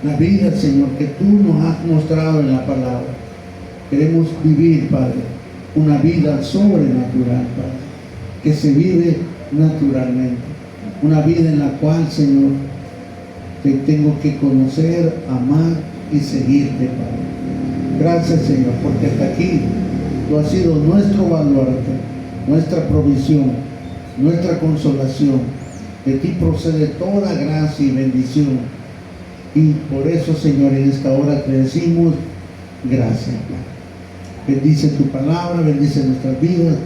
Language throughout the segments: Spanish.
la vida, Señor, que tú nos has mostrado en la palabra. Queremos vivir, Padre, una vida sobrenatural, Padre, que se vive naturalmente. Una vida en la cual, Señor, te tengo que conocer, amar y seguirte, Padre. Gracias, Señor, porque hasta aquí tú has sido nuestro baluarte, nuestra provisión, nuestra consolación. De ti procede toda gracia y bendición. Y por eso, Señor, en esta hora te decimos gracias, Padre. Bendice tu palabra, bendice nuestras vidas.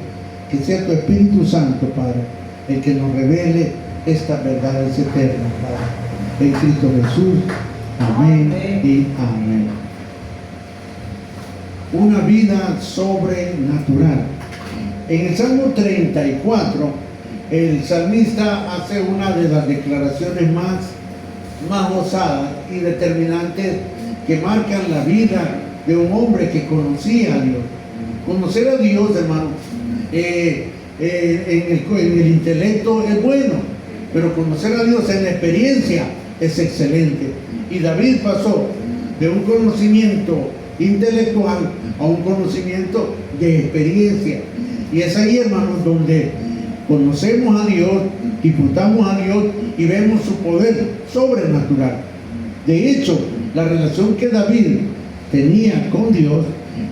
Que sea tu Espíritu Santo, Padre, el que nos revele estas verdades eternas, Padre. En Cristo Jesús. Amén y amén. Una vida sobrenatural. En el Salmo 34, el salmista hace una de las declaraciones más osadas y determinantes que marcan la vida de un hombre que conocía a Dios. Conocer a Dios, hermano, en el intelecto es bueno, pero conocer a Dios en la experiencia es excelente. Y David pasó de un conocimiento intelectual a un conocimiento de experiencia. Y es ahí, hermanos, donde conocemos a Dios, disfrutamos a Dios y vemos su poder sobrenatural. De hecho, la relación que David tenía con Dios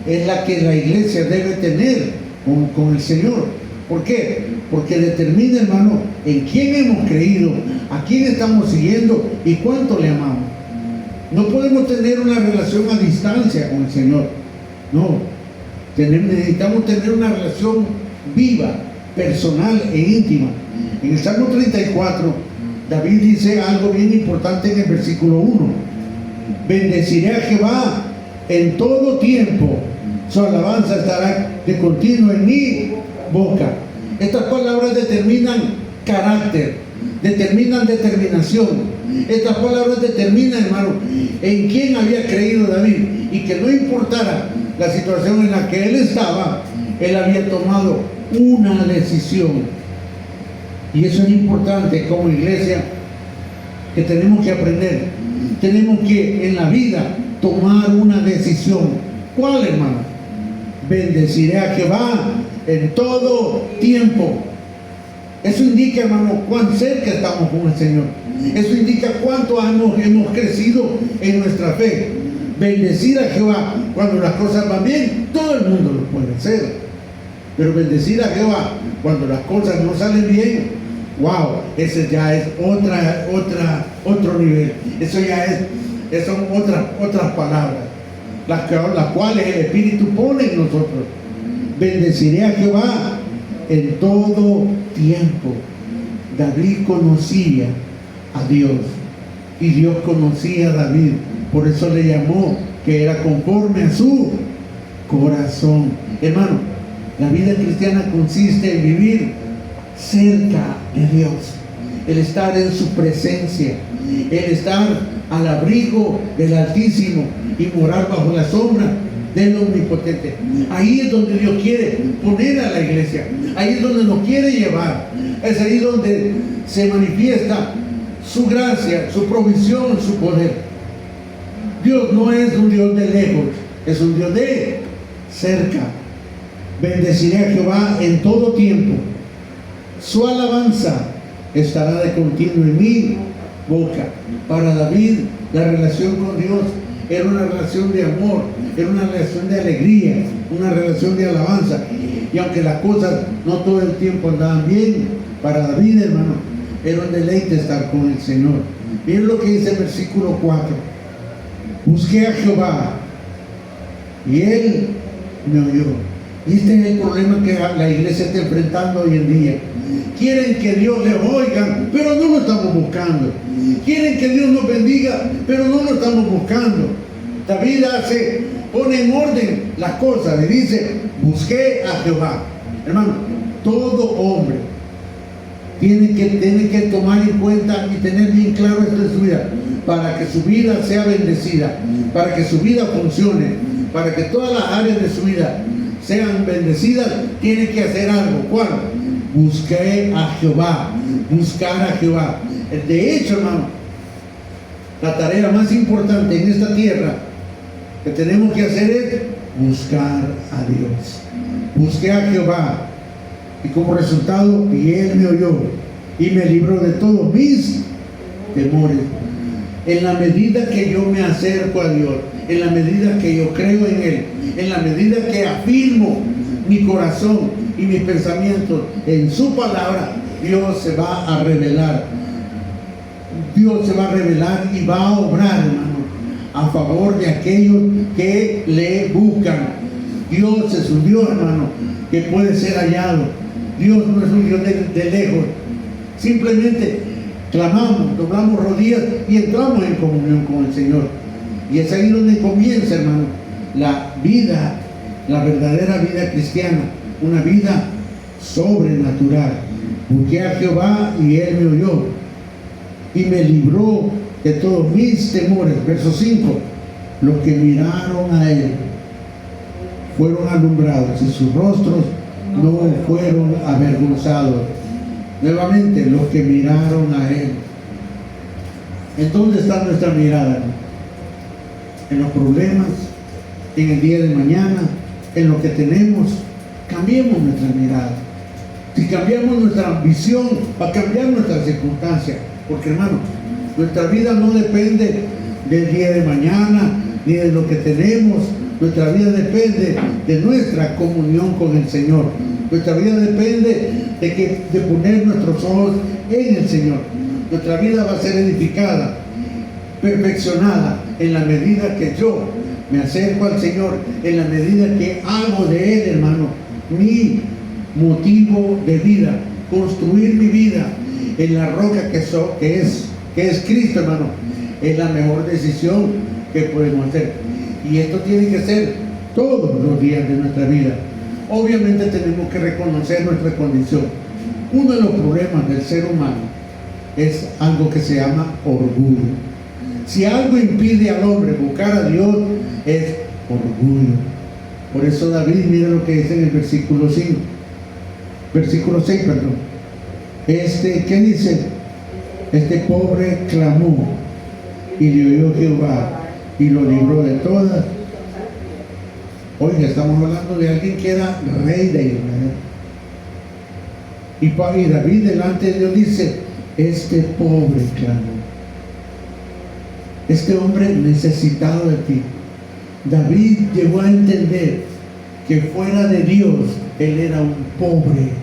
es la que la iglesia debe tener con el Señor. ¿Por qué? Porque determina, hermano, en quién hemos creído, a quién estamos siguiendo y cuánto le amamos. No podemos tener una relación a distancia con el Señor. No. Necesitamos tener una relación viva, personal e íntima. En el Salmo 34, David dice algo bien importante en el versículo 1. Bendeciré a Jehová en todo tiempo. Su alabanza estará de continuo en mi boca. Estas palabras determinan carácter, determinan determinación. Estas palabras determinan, hermano, en quién había creído David, y que no importara la situación en la que él estaba, él había tomado una decisión. Y eso es importante como iglesia, que tenemos que aprender. Tenemos que en la vida tomar una decisión. ¿Cuál, hermano? Bendeciré a Jehová en todo tiempo. Eso indica, hermano, cuán cerca estamos con el Señor. Eso indica cuánto hemos crecido en nuestra fe. Bendecir a Jehová cuando las cosas van bien, todo el mundo lo puede hacer. Pero bendecir a Jehová cuando las cosas no salen bien, wow, ese ya es otro nivel. Eso ya son otras palabras, las cuales el Espíritu pone en nosotros. Bendeciré a Jehová en todo tiempo. David conocía a Dios y Dios conocía a David. Por eso le llamó que era conforme a su corazón. Hermano, la vida cristiana consiste en vivir cerca de Dios, el estar en su presencia, el estar al abrigo del Altísimo y morar bajo la sombra del Omnipotente. Ahí es donde Dios quiere poner a la iglesia, ahí es donde nos quiere llevar, es ahí donde se manifiesta su gracia, su provisión, su poder. Dios no es un Dios de lejos, es un Dios de cerca. Bendeciré a Jehová en todo tiempo. Su alabanza estará de continuo en mi boca. Para David, la relación con Dios era una relación de amor, era una relación de alegría, una relación de alabanza. Y aunque las cosas no todo el tiempo andaban bien, para David, hermano, era un deleite estar con el Señor. Miren lo que dice el versículo 4. Busqué a Jehová y Él me oyó. Y este es el problema que la iglesia está enfrentando hoy en día. Quieren que Dios les oiga, pero no lo estamos buscando. Quieren que Dios nos bendiga, pero no lo estamos buscando. David pone en orden las cosas y dice, busqué a Jehová. Hermano, todo hombre tiene que tomar en cuenta y tener bien claro esto en su vida, para que su vida sea bendecida, para que su vida funcione, para que todas las áreas de su vida sean bendecidas, tiene que hacer algo. ¿Cuál? Busqué a Jehová, buscar a Jehová. De hecho, hermano, La tarea más importante en esta tierra que tenemos que hacer es buscar a Dios. Busqué a Jehová y como resultado, y Él me oyó y me libró de todos mis temores. En la medida que yo me acerco a Dios, en la medida que yo creo en Él, en la medida que afirmo mi corazón y mis pensamientos en su palabra, Dios se va a revelar. Dios se va a revelar y va a obrar, hermano, a favor de aquellos que le buscan. Dios es un Dios, hermano, que puede ser hallado. Dios no es un Dios de lejos. Simplemente clamamos, doblamos rodillas y entramos en comunión con el Señor. Y es ahí donde comienza, hermano, la vida, la verdadera vida cristiana, una vida sobrenatural. Busqué a Jehová y Él me oyó y me libró de todos mis temores. Verso 5. Los que miraron a Él fueron alumbrados y sus rostros no fueron avergonzados. Nuevamente, los que miraron a Él. ¿En dónde está nuestra mirada? En los problemas, en el día de mañana, en lo que tenemos. Cambiemos nuestra mirada. Si cambiamos nuestra visión, va a cambiar nuestra circunstancia. Porque, hermano, nuestra vida no depende del día de mañana, ni de lo que tenemos. Nuestra vida depende de nuestra comunión con el Señor. Nuestra vida depende de poner nuestros ojos en el Señor. Nuestra vida va a ser edificada, perfeccionada, en la medida que yo me acerco al Señor, en la medida que hago de Él, hermano, mi motivo de vida, construir mi vida en la roca que es Cristo, hermano, es la mejor decisión que podemos hacer. Y esto tiene que ser todos los días de nuestra vida. Obviamente tenemos que reconocer nuestra condición. Uno de los problemas del ser humano es algo que se llama orgullo. Si algo impide al hombre buscar a Dios, es orgullo. Por eso David, mira lo que dice en el versículo 5. Versículo 6, perdón. ¿Qué dice? Este pobre clamó y le oyó Jehová y lo libró de todas. Oiga, estamos hablando de alguien que era rey de Israel. Y David delante de Dios dice, este pobre clamó. Este hombre necesitado de ti. David llegó a entender que fuera de Dios, él era un pobre.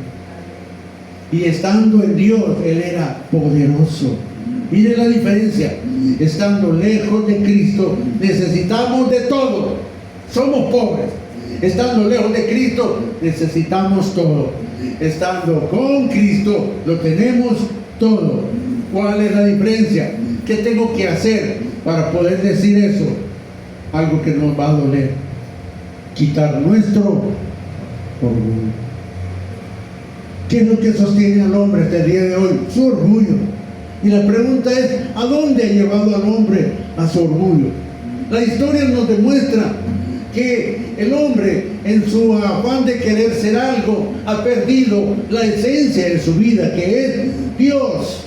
Y estando en Dios, él era poderoso. Mire la diferencia. Estando lejos de Cristo, necesitamos de todo. Somos pobres. Estando lejos de Cristo, necesitamos todo. Estando con Cristo, lo tenemos todo. ¿Cuál es la diferencia? ¿Qué tengo que hacer para poder decir eso? Algo que nos va a doler. Quitar nuestro orgullo. ¿Qué es lo que sostiene al hombre hasta el día de hoy? Su orgullo. Y la pregunta es, ¿a dónde ha llevado al hombre a su orgullo? La historia nos demuestra que el hombre, en su afán de querer ser algo, ha perdido la esencia de su vida, que es Dios.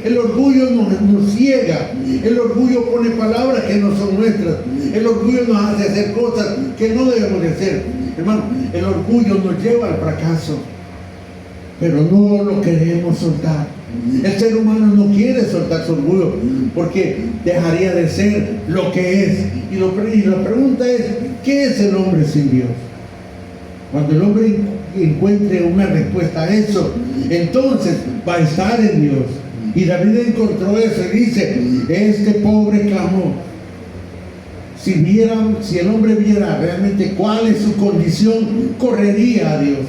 El orgullo nos ciega. El orgullo pone palabras que no son nuestras. El orgullo nos hace hacer cosas que no debemos de hacer. Hermano, el orgullo nos lleva al fracaso, pero no lo queremos soltar. El ser humano no quiere soltar su orgullo porque dejaría de ser lo que es. Y la pregunta es, ¿qué es el hombre sin Dios? Cuando el hombre encuentre una respuesta a eso, entonces va a estar en Dios. Y David encontró eso y dice, este pobre clamó. Si el hombre viera realmente cuál es su condición, correría a Dios.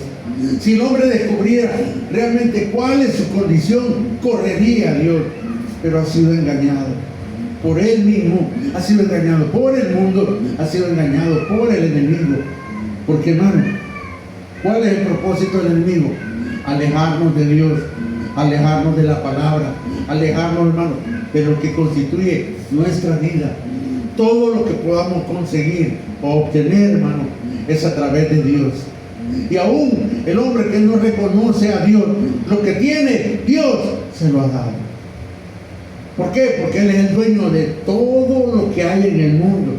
Si el hombre descubriera realmente cuál es su condición, correría a Dios. Pero ha sido engañado por él mismo, ha sido engañado por el mundo, ha sido engañado por el enemigo. Porque, hermano, ¿cuál es el propósito del enemigo? Alejarnos de Dios, alejarnos de la palabra, alejarnos, hermano, de lo que constituye nuestra vida. Todo lo que podamos conseguir o obtener, hermano, es a través de Dios. Y aún el hombre que no reconoce a Dios, lo que tiene Dios se lo ha dado. ¿Por qué? Porque Él es el dueño de todo lo que hay en el mundo.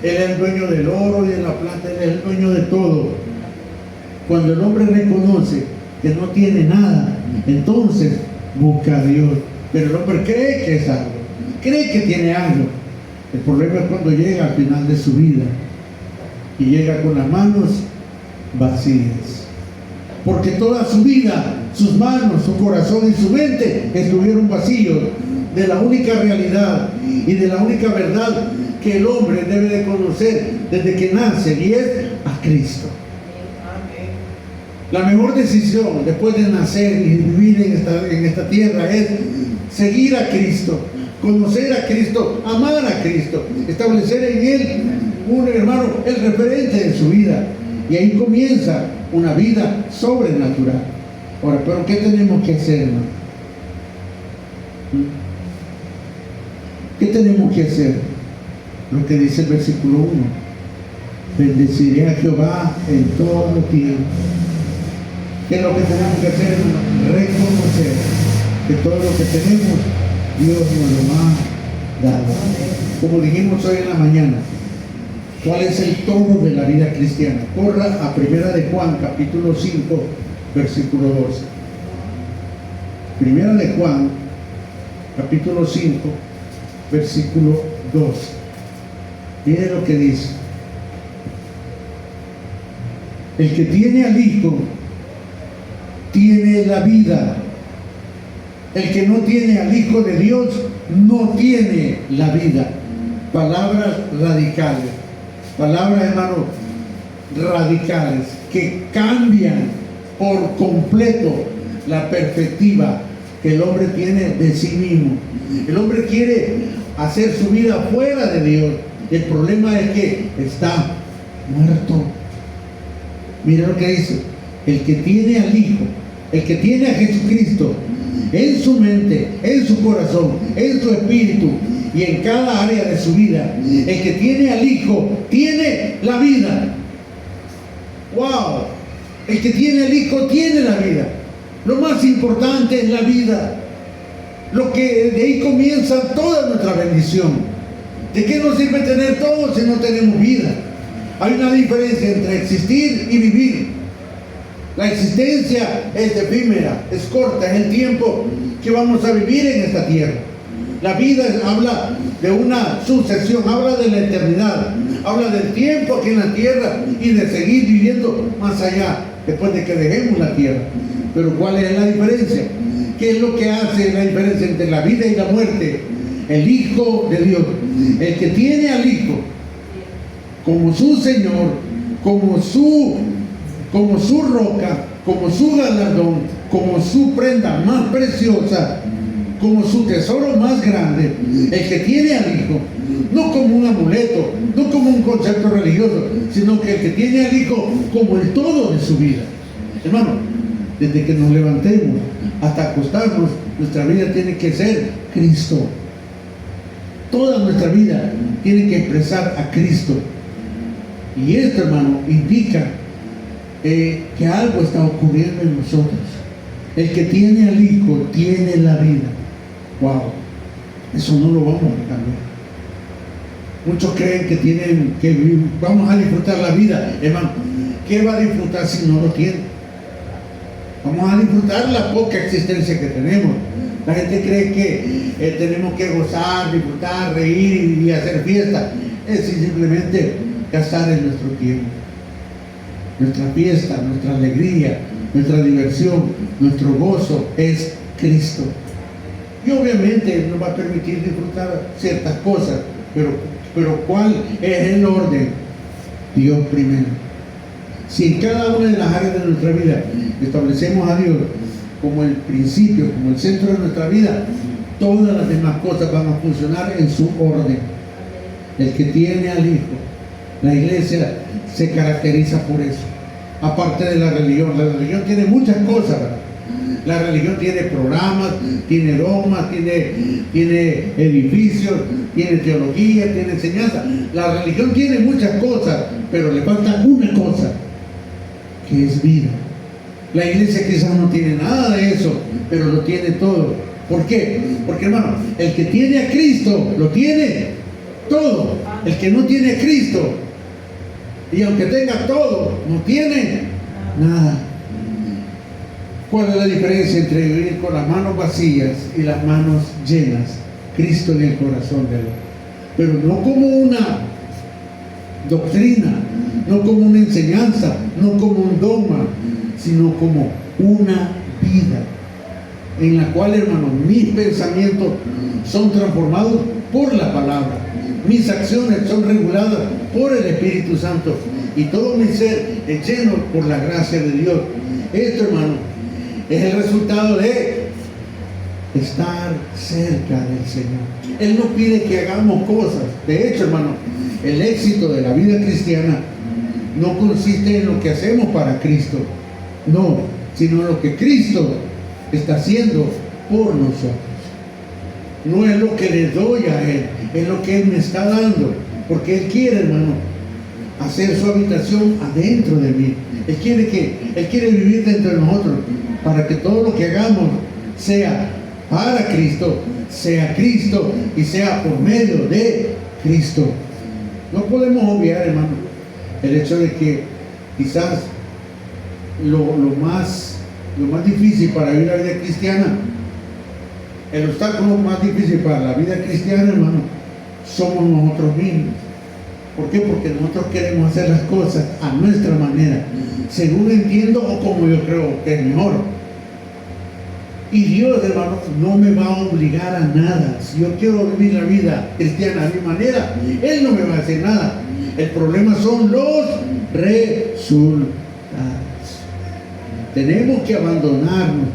Él es el dueño del oro y de la plata, Él es el dueño de todo. Cuando el hombre reconoce que no tiene nada, entonces busca a Dios. Pero el hombre cree que es algo, cree que tiene algo. El problema es cuando llega al final de su vida y llega con las manos vacías. Porque toda su vida, sus manos, su corazón y su mente estuvieron vacíos de la única realidad y de la única verdad que el hombre debe de conocer desde que nace, y es a Cristo. La mejor decisión después de nacer y vivir en esta tierra es seguir a Cristo, conocer a Cristo, amar a Cristo, establecer en Él, un hermano, el referente de su vida. Y ahí comienza una vida sobrenatural. Ahora, ¿pero qué tenemos que hacer, hermano? ¿Qué tenemos que hacer? Lo que dice el versículo 1. Bendeciré a Jehová en todo tiempo. ¿Qué es lo que tenemos que hacer? Reconocer que todo lo que tenemos, Dios nos lo ha dado. Como dijimos hoy en la mañana, ¿cuál es el todo de la vida cristiana? Corra a 1 de Juan, capítulo 5, versículo 12. 1 de Juan, capítulo 5, versículo 12. Mire lo que dice. El que tiene al Hijo tiene la vida. El que no tiene al Hijo de Dios no tiene la vida. Palabras radicales. Palabras, hermano, radicales que cambian por completo la perspectiva que el hombre tiene de sí mismo. El hombre quiere hacer su vida fuera de Dios. El problema es que está muerto. Mira lo que dice: el que tiene al Hijo, el que tiene a Jesucristo en su mente, en su corazón, en su espíritu y en cada área de su vida, el que tiene al Hijo tiene la vida. ¡Wow! El que tiene al Hijo tiene la vida. Lo más importante es la vida. Lo que de ahí comienza toda nuestra bendición. ¿De qué nos sirve tener todo si no tenemos vida? Hay una diferencia entre existir y vivir. La existencia es efímera, es corta, es el tiempo que vamos a vivir en esta tierra. La vida habla de una sucesión, habla de la eternidad, habla del tiempo aquí en la tierra y de seguir viviendo más allá, después de que dejemos la tierra. Pero ¿cuál es la diferencia? ¿Qué es lo que hace la diferencia entre la vida y la muerte? El Hijo de Dios, el que tiene al Hijo como su Señor, como su roca, como su galardón, como su prenda más preciosa, como su tesoro más grande, el que tiene al Hijo, no como un amuleto, no como un concepto religioso, sino que el que tiene al Hijo como el todo de su vida. Hermano, desde que nos levantemos hasta acostarnos, nuestra vida tiene que ser Cristo. Toda nuestra vida tiene que expresar a Cristo. Y esto, hermano, indica que algo está ocurriendo en nosotros. El que tiene al Hijo tiene la vida. Wow, eso no lo vamos a cambiar. Muchos creen que vamos a disfrutar la vida. Hermano, ¿qué va a disfrutar si no lo tiene? Vamos a disfrutar la poca existencia que tenemos. La gente cree que tenemos que gozar, disfrutar, reír y hacer fiesta. Es simplemente gastar en nuestro tiempo. Nuestra fiesta, nuestra alegría, nuestra diversión, nuestro gozo es Cristo. Y obviamente nos va a permitir disfrutar ciertas cosas, pero ¿cuál es el orden? Dios primero. Si en cada una de las áreas de nuestra vida establecemos a Dios como el principio, como el centro de nuestra vida, todas las demás cosas van a funcionar en su orden. El que tiene al Hijo, la iglesia se caracteriza por eso. Aparte de la religión tiene muchas cosas, ¿verdad? La religión tiene programas, tiene dogmas, tiene edificios, tiene teología, tiene enseñanza. La religión tiene muchas cosas, pero le falta una cosa, que es vida. La iglesia quizás no tiene nada de eso, pero lo tiene todo, ¿Por qué? Porque, hermano, el que tiene a Cristo lo tiene todo. El que no tiene a Cristo, y aunque tenga todo, no tiene nada. ¿Cuál es la diferencia entre vivir con las manos vacías y las manos llenas? Cristo en el corazón de él. Pero no como una doctrina, no como una enseñanza, no como un dogma, sino como una vida en la cual, hermano, mis pensamientos son transformados por la palabra, mis acciones son reguladas por el Espíritu Santo y todo mi ser es lleno por la gracia de Dios. Esto, hermano, es el resultado de estar cerca del Señor. Él no pide que hagamos cosas. De hecho, hermano, el éxito de la vida cristiana no consiste en lo que hacemos para Cristo, no, sino en lo que Cristo está haciendo por nosotros. No es lo que le doy a Él, es lo que Él me está dando, porque Él quiere, hermano, hacer su habitación adentro de mí. Él quiere vivir dentro de nosotros, para que todo lo que hagamos sea para Cristo, sea Cristo y sea por medio de Cristo. No podemos obviar, hermano, el hecho de que quizás lo más difícil para vivir la vida cristiana, el obstáculo más difícil para la vida cristiana, hermano, somos nosotros mismos. ¿Por qué? Porque nosotros queremos hacer las cosas a nuestra manera, según entiendo o como yo creo que es mejor. Y Dios, hermano, no me va a obligar a nada. Si yo quiero vivir la vida cristiana a mi manera, Él no me va a hacer nada. El problema son los resultados. Tenemos que abandonarnos.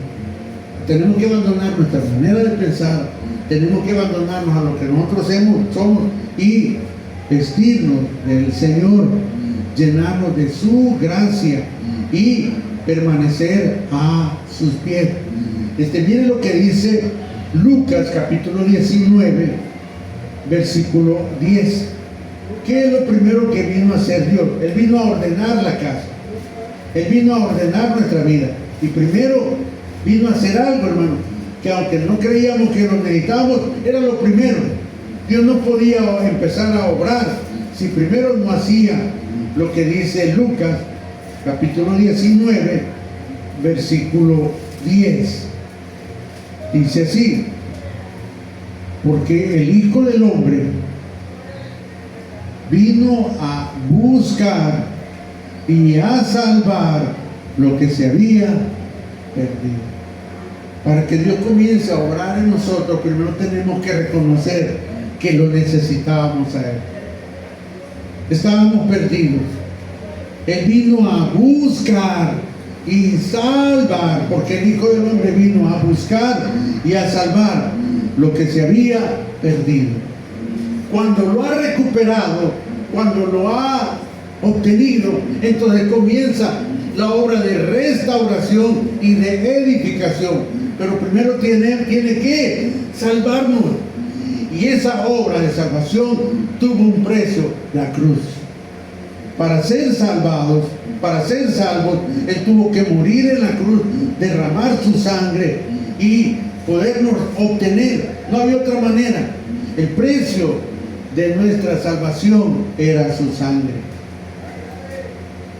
Tenemos que abandonar nuestra manera de pensar. Tenemos que abandonarnos a lo que nosotros somos y vestirnos del Señor, llenarnos de su gracia y permanecer a sus pies. Miren lo que dice Lucas capítulo 19, versículo 10. ¿Qué es lo primero que vino a hacer Dios? Él vino a ordenar la casa. Él vino a ordenar nuestra vida. Y primero vino a hacer algo, hermano, que aunque no creíamos que lo necesitábamos, era lo primero. Dios no podía empezar a obrar si primero no hacía lo que dice Lucas capítulo 19, versículo 10. Dice así: porque el Hijo del Hombre vino a buscar y a salvar lo que se había perdido. Para que Dios comience a obrar en nosotros, primero tenemos que reconocer que lo necesitábamos a Él. Estábamos perdidos. Él vino a buscar y salvar, porque el Hijo del Hombre vino a buscar y a salvar lo que se había perdido. Cuando lo ha recuperado, cuando lo ha obtenido, entonces comienza la obra de restauración y de edificación. Pero primero tiene que salvarnos. Y esa obra de salvación tuvo un precio, la cruz. Para ser salvados, para ser salvos, Él tuvo que morir en la cruz, derramar su sangre y podernos obtener. No había otra manera. El precio de nuestra salvación era su sangre.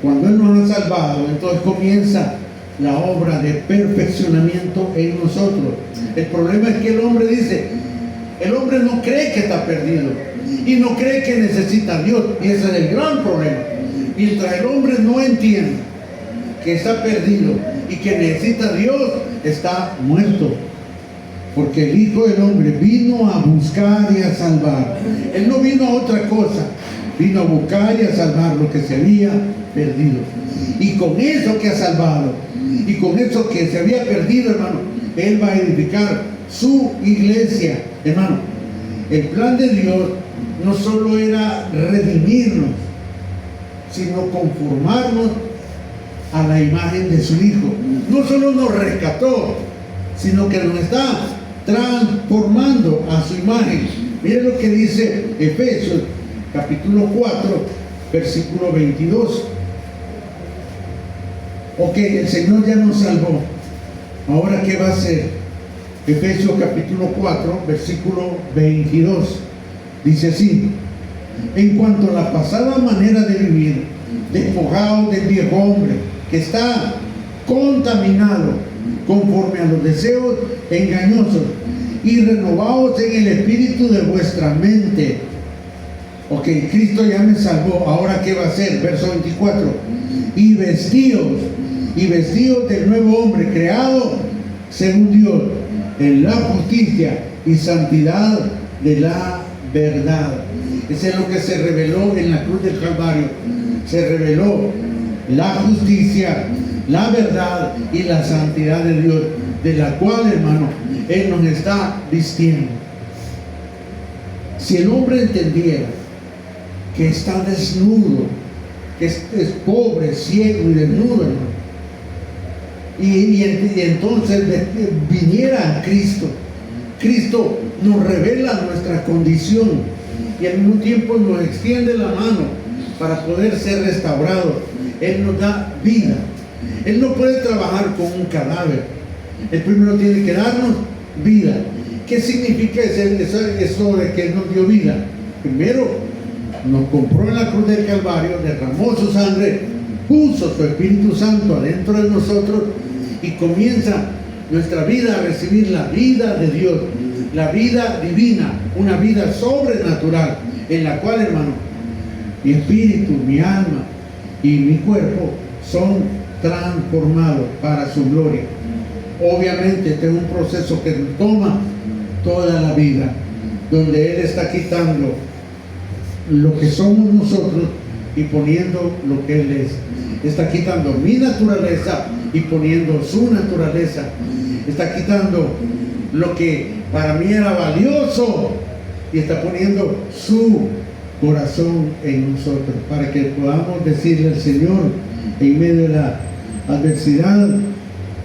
Cuando Él nos ha salvado, entonces comienza la obra de perfeccionamiento en nosotros. El problema es que el hombre no cree que está perdido y no cree que necesita a Dios, y ese es el gran problema. Mientras el hombre no entiende que está perdido y que necesita a Dios, está muerto. Porque el Hijo del Hombre vino a buscar y a salvar. Él no vino a otra cosa, vino a buscar y a salvar lo que se había perdido. Y con eso que ha salvado, y con eso que se había perdido, hermano, Él va a edificar su iglesia. Hermano, el plan de Dios no solo era redimirnos, sino conformarnos a la imagen de su Hijo. No solo nos rescató, sino que nos está transformando a su imagen. Miren lo que dice Efesios capítulo 4, versículo 22. Ok, el Señor ya nos salvó. Ahora, ¿qué va a hacer? Efesios capítulo 4, versículo 22. Dice así: en cuanto a la pasada manera de vivir, despojaos del viejo hombre que está contaminado conforme a los deseos engañosos y renovaos en el espíritu de vuestra mente. Ok, Cristo ya me salvó, ahora ¿qué va a hacer? Verso 24: y vestidos del nuevo hombre creado según Dios en la justicia y santidad de la verdad. Eso es lo que se reveló en la cruz del Calvario. Se reveló la justicia, la verdad y la santidad de Dios, de la cual, hermano, Él nos está vistiendo. Si el hombre entendiera que está desnudo, que es pobre, ciego y desnudo, hermano, y entonces viniera a Cristo, Cristo nos revela nuestra condición y al mismo tiempo nos extiende la mano para poder ser restaurados. Él nos da vida. Él no puede trabajar con un cadáver. Él primero tiene que darnos vida. ¿Qué significa eso de que Él nos dio vida? Primero nos compró en la cruz del Calvario, derramó su sangre, puso su Espíritu Santo adentro de nosotros y comienza nuestra vida a recibir la vida de Dios, la vida divina, una vida sobrenatural, en la cual, hermano, mi espíritu, mi alma y mi cuerpo son transformados para su gloria. Obviamente este es un proceso que toma toda la vida, donde Él está quitando lo que somos nosotros y poniendo lo que Él es. Está quitando mi naturaleza y poniendo su naturaleza. Está quitando lo que para mí era valioso y está poniendo su corazón en nosotros, para que podamos decirle al Señor en medio de la adversidad: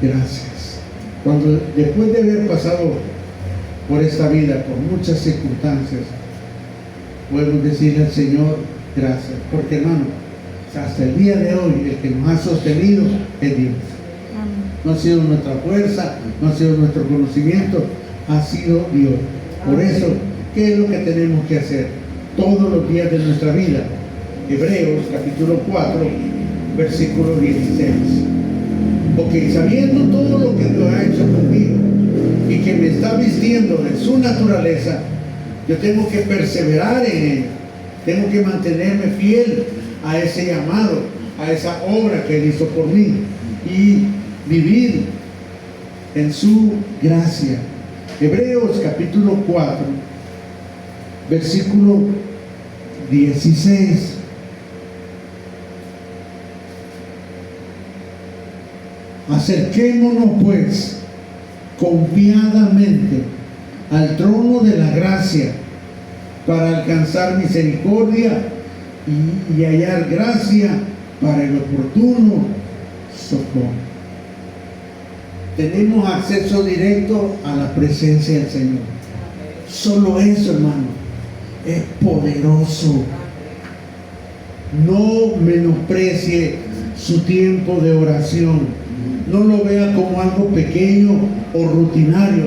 gracias. Cuando después de haber pasado por esta vida, por muchas circunstancias, podemos decirle al Señor gracias, porque, hermano, hasta el día de hoy el que nos ha sostenido es Dios. No ha sido nuestra fuerza, no ha sido nuestro conocimiento, ha sido Dios. Por eso, ¿qué es lo que tenemos que hacer todos los días de nuestra vida? Hebreos capítulo 4, versículo 16. Porque sabiendo todo lo que Dios ha hecho conmigo y que me está vistiendo de su naturaleza, yo tengo que perseverar en Él. Tengo que mantenerme fiel a ese llamado, a esa obra que Él hizo por mí y vivir en su gracia. Hebreos capítulo 4, versículo 16. Acerquémonos pues confiadamente al trono de la gracia para alcanzar misericordia y hallar gracia para el oportuno socorro. Tenemos acceso directo a la presencia del Señor. Solo eso, hermano, es poderoso. No menosprecie su tiempo de oración. No lo vea como algo pequeño o rutinario.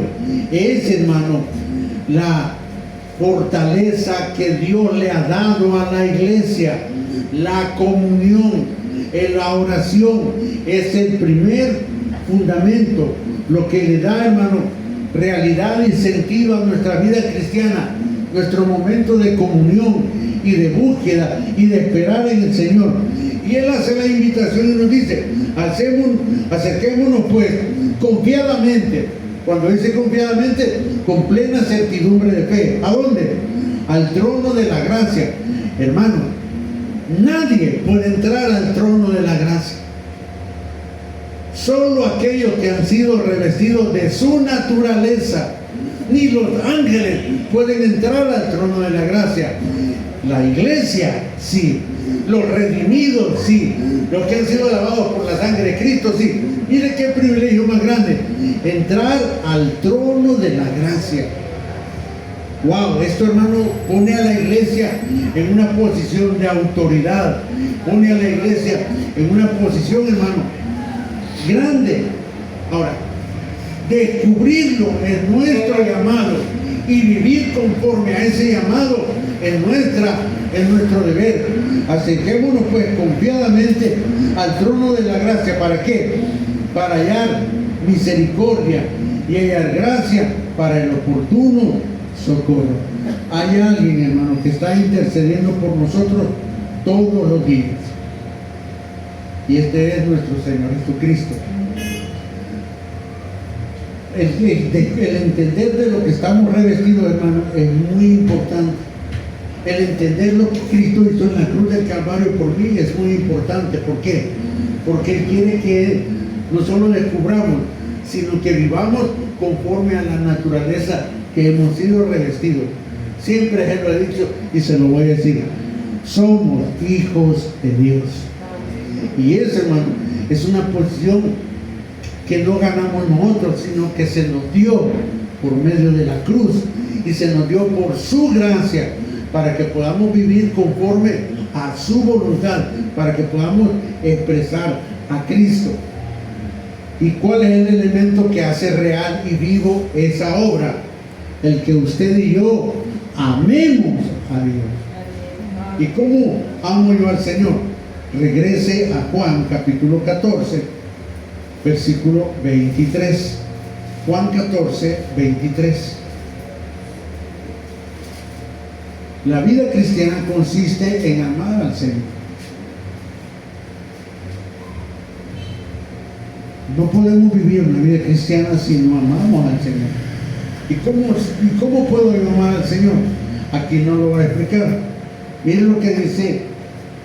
Es, hermano, la fortaleza que Dios le ha dado a la iglesia. La comunión en la oración es el primer fundamento, lo que le da, hermano, realidad y sentido a nuestra vida cristiana, nuestro momento de comunión y de búsqueda y de esperar en el Señor. Y Él hace la invitación y nos dice: acerquémonos pues confiadamente. Cuando dice confiadamente, con plena certidumbre de fe. ¿A dónde? Al trono de la gracia. Hermano, nadie puede entrar al trono de la gracia. Solo aquellos que han sido revestidos de su naturaleza. Ni los ángeles pueden entrar al trono de la gracia. La iglesia, sí. Los redimidos, sí. Los que han sido lavados por la sangre de Cristo, sí. Mire qué privilegio más grande. Entrar al trono de la gracia. Wow, esto, hermano, pone a la iglesia en una posición de autoridad. Pone a la iglesia en una posición, hermano, grande. Ahora, Descubrirlo es nuestro llamado y vivir conforme a ese llamado es nuestro deber. Acerquémonos pues confiadamente al trono de la gracia. ¿Para qué? Para hallar misericordia y hallar gracia para el oportuno socorro. Hay alguien, hermano, que está intercediendo por nosotros todos los días. Y este es nuestro Señor Jesucristo. El entender de lo que estamos revestidos, hermano, es muy importante. El entender lo que Cristo hizo en la cruz del Calvario por mí es muy importante. ¿Por qué? Porque Él quiere que no solo descubramos, sino que vivamos conforme a la naturaleza que hemos sido revestidos. Siempre se lo he dicho y se lo voy a decir. Somos hijos de Dios. Y eso, hermano, es una posición que no ganamos nosotros, sino que se nos dio por medio de la cruz y se nos dio por su gracia para que podamos vivir conforme a su voluntad, para que podamos expresar a Cristo. ¿Y cuál es el elemento que hace real y vivo esa obra? El que usted y yo amemos a Dios. ¿Y cómo amo yo al Señor? Regrese a Juan capítulo 14. Versículo 23. Juan 14, 23. La vida cristiana consiste en amar al Señor. No podemos vivir una vida cristiana si no amamos al Señor. ¿Y cómo puedo yo amar al Señor? Aquí no lo voy a explicar. Miren lo que dice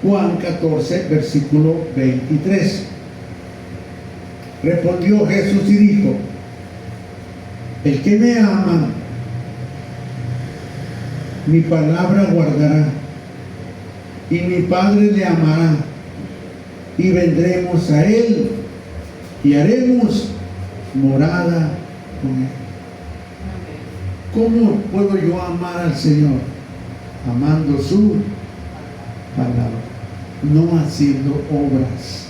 Juan 14, versículo 23. Respondió Jesús y dijo: el que me ama, mi palabra guardará, y mi Padre le amará, y vendremos a Él, y haremos morada con Él. ¿Cómo puedo yo amar al Señor? Amando su palabra, no haciendo obras.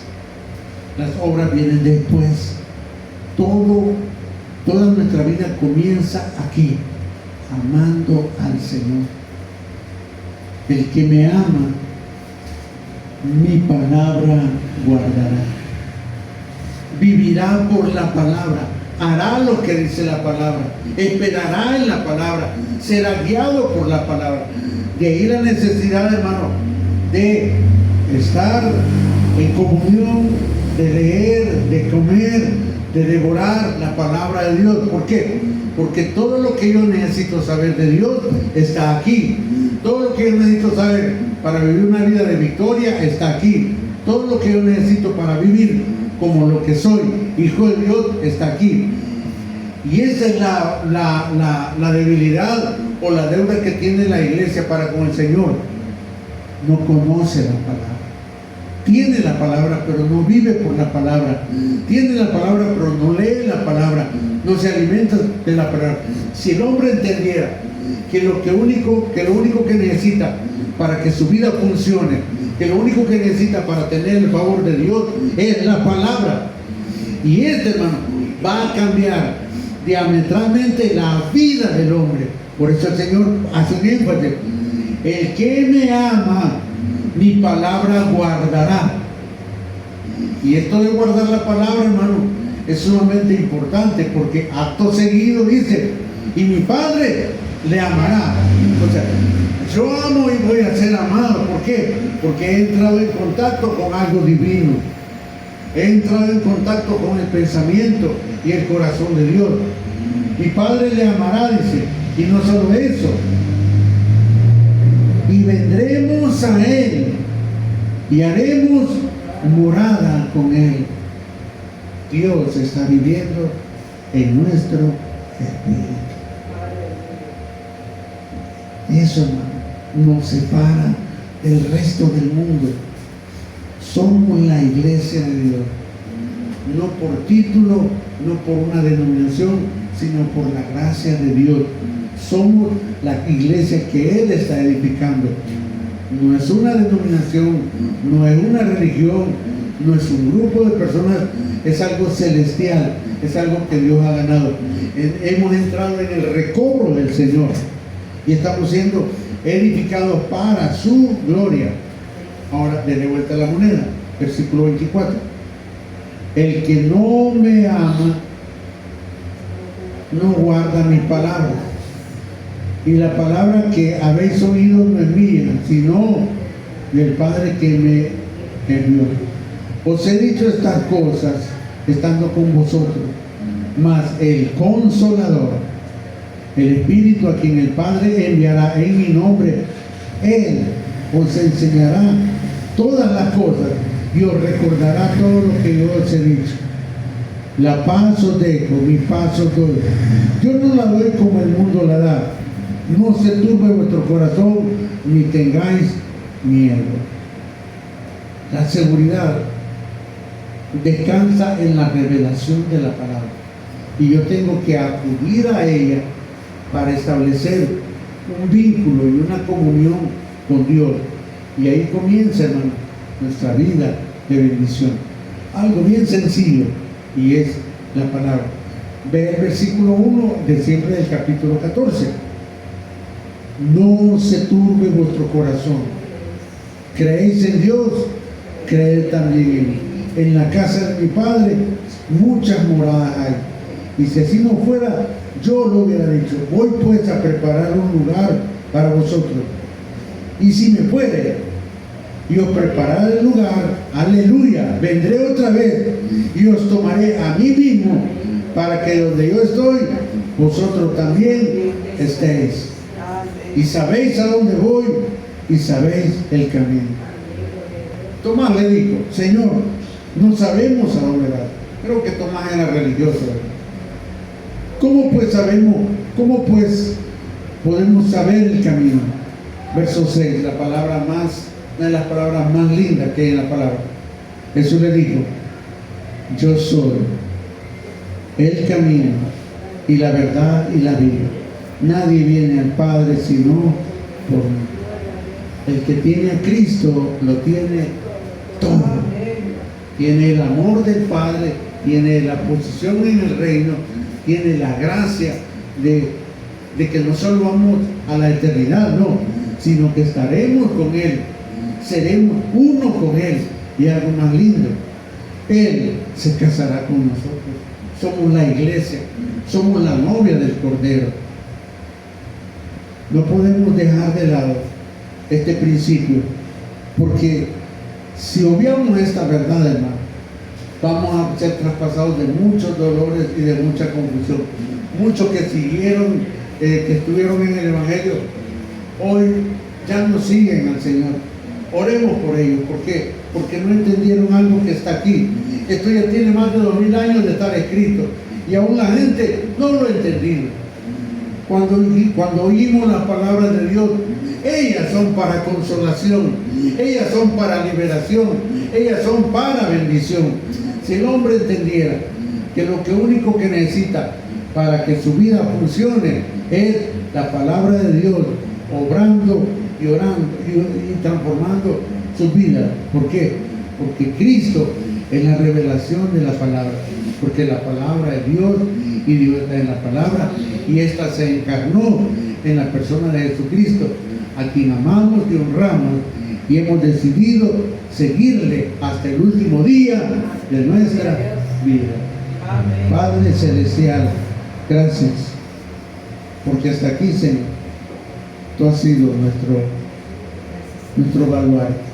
Las obras vienen después. Toda nuestra vida comienza aquí, amando al Señor. El que me ama, mi palabra guardará. Vivirá por la palabra, hará lo que dice la palabra, esperará en la palabra, será guiado por la palabra. De ahí la necesidad, hermano, de estar en comunión, de leer, de comer, de devorar la palabra de Dios. ¿Por qué? Porque todo lo que yo necesito saber de Dios está aquí. Todo lo que yo necesito saber para vivir una vida de victoria está aquí. Todo lo que yo necesito para vivir como lo que soy, hijo de Dios, está aquí. Y esa es la debilidad o la deuda que tiene la iglesia para con el Señor. No conoce la palabra. Tiene la palabra, pero no vive por la palabra. Tiene la palabra, pero no lee la palabra. No se alimenta de la palabra. Si el hombre entendiera que lo único que necesita para que su vida funcione, que lo único que necesita para tener el favor de Dios es la palabra. Y hermano, va a cambiar diametralmente la vida del hombre. Por eso el Señor hace un énfasis: el que me ama, mi palabra guardará. Y esto de guardar la palabra, hermano, es sumamente importante, porque acto seguido dice: y mi Padre le amará. O sea, yo amo y voy a ser amado. ¿Por qué? Porque he entrado en contacto con algo divino. He entrado en contacto con el pensamiento y el corazón de Dios. Mi Padre le amará, dice. Y no solo eso, y vendremos a Él y haremos morada con Él. Dios está viviendo en nuestro espíritu. Eso, hermano, nos separa del resto del mundo. Somos la iglesia de Dios, no por título, no por una denominación, sino por la gracia de Dios. Somos la iglesia que Él está edificando. No es una denominación, no es una religión, no es un grupo de personas, es algo celestial, es algo que Dios ha ganado. Hemos entrado en el recobro del Señor y estamos siendo edificados para su gloria. Ahora, denle vuelta a la moneda, versículo 24. El que no me ama no guarda mis palabras, y la palabra que habéis oído no es mía, sino del Padre que me envió. Os he dicho estas cosas estando con vosotros, mas el Consolador, el Espíritu a quien el Padre enviará en mi nombre, Él os enseñará todas las cosas y os recordará todo lo que yo os he dicho. La paz os dejo, mi paz os doy. Yo no la doy como el mundo la da. No se turbe vuestro corazón, ni tengáis miedo. La seguridad descansa en la revelación de la palabra. Y yo tengo que acudir a ella para establecer un vínculo y una comunión con Dios. Y ahí comienza, hermano, nuestra vida de bendición. Algo bien sencillo, y es la palabra. Ve el versículo 1 de siempre del capítulo 14. No se turbe vuestro corazón. Creéis en Dios, creed también en mí. En la casa de mi Padre muchas moradas hay. Y si así no fuera, yo lo hubiera dicho. Voy pues a preparar un lugar para vosotros. Y si me fuere y os prepararé el lugar, aleluya, vendré otra vez y os tomaré a mí mismo, para que donde yo estoy, vosotros también estéis. Y sabéis a dónde voy y sabéis el camino. Tomás le dijo: Señor, no sabemos a dónde vas. Creo que Tomás era religioso, ¿verdad? ¿Cómo pues podemos saber el camino? Verso 6, una de las palabras más lindas que hay en la palabra. Jesús le dijo: yo soy el camino y la verdad y la vida. Nadie viene al Padre sino por mí. El que tiene a Cristo lo tiene todo. Tiene el amor del Padre, tiene la posición en el reino, tiene la gracia de que no solo vamos a la eternidad, no, sino que estaremos con Él, seremos uno con Él. Y algo más lindo, Él se casará con nosotros. Somos la iglesia, somos la novia del Cordero. No podemos dejar de lado este principio, porque si obviamos esta verdad, hermano, vamos a ser traspasados de muchos dolores y de mucha confusión. Muchos que siguieron, que estuvieron en el Evangelio, hoy ya no siguen al Señor. Oremos por ellos. ¿Por qué? Porque no entendieron algo que está aquí. Esto ya tiene más de 2000 años de estar escrito y aún la gente no lo ha entendido. Cuando oímos las palabras de Dios, ellas son para consolación, ellas son para liberación, ellas son para bendición. Si el hombre entendiera que lo único que necesita para que su vida funcione es la palabra de Dios, obrando y orando y transformando su vida. ¿Por qué? Porque Cristo es la revelación de la palabra, porque la palabra es Dios y Dios está en la palabra, y esta se encarnó en la persona de Jesucristo, a quien amamos y honramos, y hemos decidido seguirle hasta el último día de nuestra vida. Padre Celestial, gracias, porque hasta aquí, Señor, tú has sido nuestro baluarte.